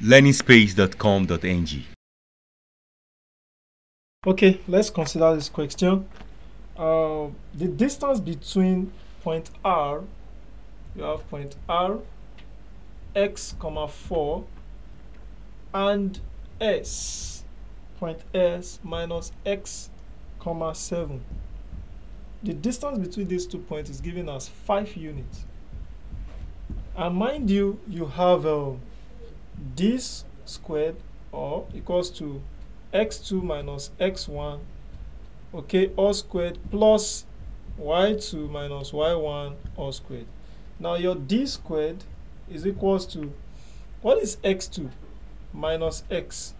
learningspace.com.ng. Okay, let's consider this question. The distance between point R, you have point R, x, 4, and S, point S minus x, 7. The distance between these 2 points is given as 5 units. And mind you, you have this squared or equals to x2 minus x1, okay, all squared plus y2 minus y1 all squared. Now your d squared is equals to, what is x2 minus x?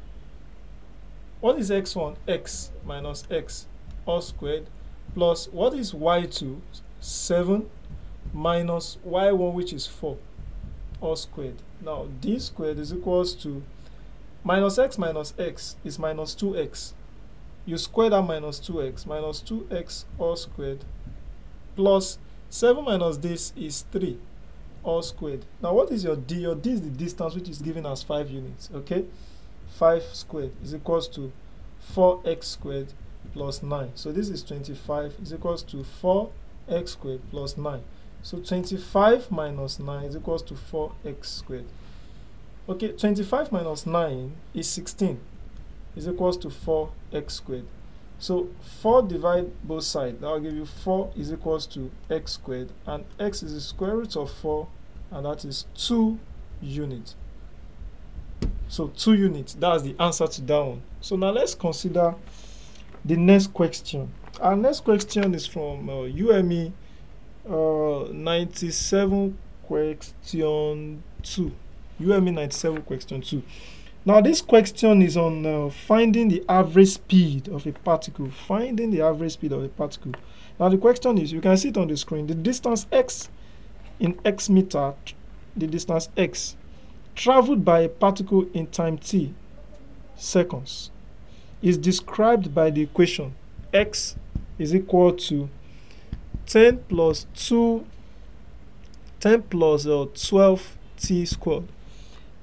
What is x1? X minus x all squared plus what is y2? 7 minus y1, which is 4 all squared. Now d squared is equals to minus x is minus 2x. You square that minus 2x all squared plus 7 minus this is 3 all squared. Now what is your d? Your d is the distance, which is given as 5 units. Okay, 5 squared is equals to 4x squared plus 9. So this is 25 is equals to 4x squared plus 9. So 25 minus 9 is equals to 4x squared. Okay, 25 minus 9 is 16 is equals to 4x squared. So 4 divide both sides, that will give you 4 is equals to x squared, and x is the square root of 4, and that is 2 units. So 2 units, that's the answer to that one. So now let's consider the next question. Our next question is from UME 97 question 2. UME 97 question 2. Now this question is on finding the average speed of a particle. Finding the average speed of a particle. Now the question is, you can see it on the screen, the distance x in x meter, the distance x traveled by a particle in time t seconds is described by the equation x is equal to 10 plus 12t squared.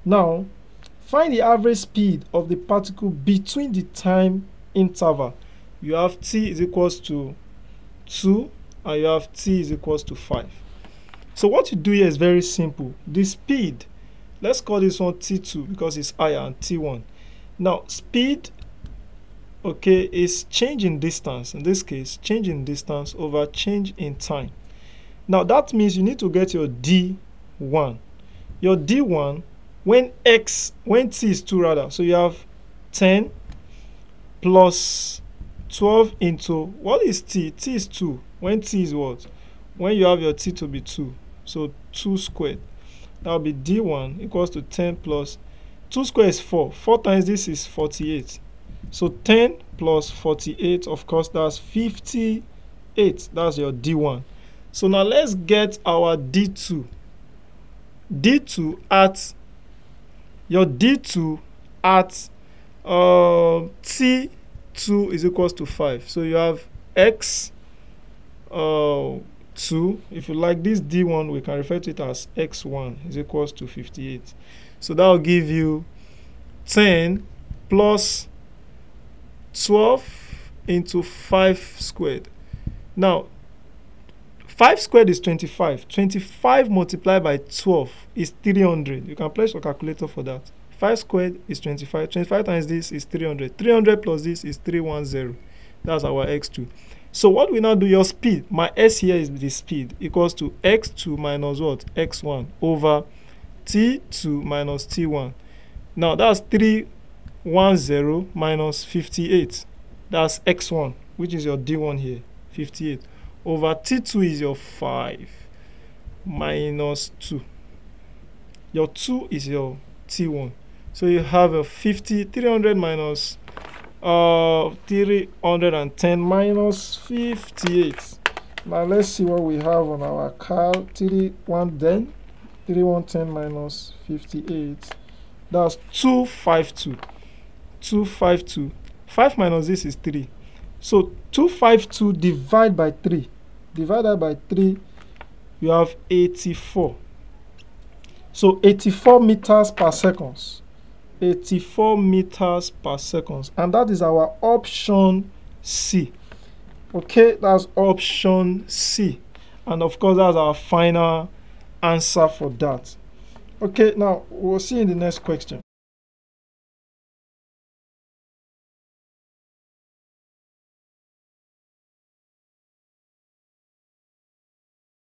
Now find the average speed of the particle between the time interval. You have t is equals to 2 and you have t is equals to 5. So what you do here is very simple. The speed, let's call this one t2 because it's higher, and t1. Now speed, okay, is change in distance. In this case, change in distance over change in time. Now that means you need to get your d1. Your d1 when t is 2 rather. So you have 10 plus 12 into, what is t? T is 2. When t is what? When you have your t to be 2. So 2 squared. That will be d1 equals to 10 plus 2 squared is 4. 4 times this is 48. So 10 plus 48, of course, that's 58. That's your d1. So now let's get our d2. D2 at your d2 at t2 is equals to 5. So you have x 2. If you like this d1, we can refer to it as x1 is equals to 58. So that will give you 10 plus 12 into 5 squared. Now 5 squared is 25. 25 multiplied by 12 is 300. You can place your calculator for that. 5 squared is 25. 25 times this is 300. 300 plus this is 310. That's our x2. So what we now do, your speed, my s here is the speed, equals to x2 minus what? x1 over t2 minus t1. Now that's 310 minus 58. That's x1, which is your d1 here, 58. Over t2 is your 5 minus 2. Your 2 is your t1. So you have a 300 minus 310 minus 58. Now let's see what we have on our cal. 3110 minus 58. That's 252. 252. 5 minus this is 3. So 252 divided by 3. Divided by 3, you have 84. So 84 meters per second. 84 meters per second, and that is our option C. Okay, that's option C, and of course that's our final answer for that. Okay, now we'll see in the next question.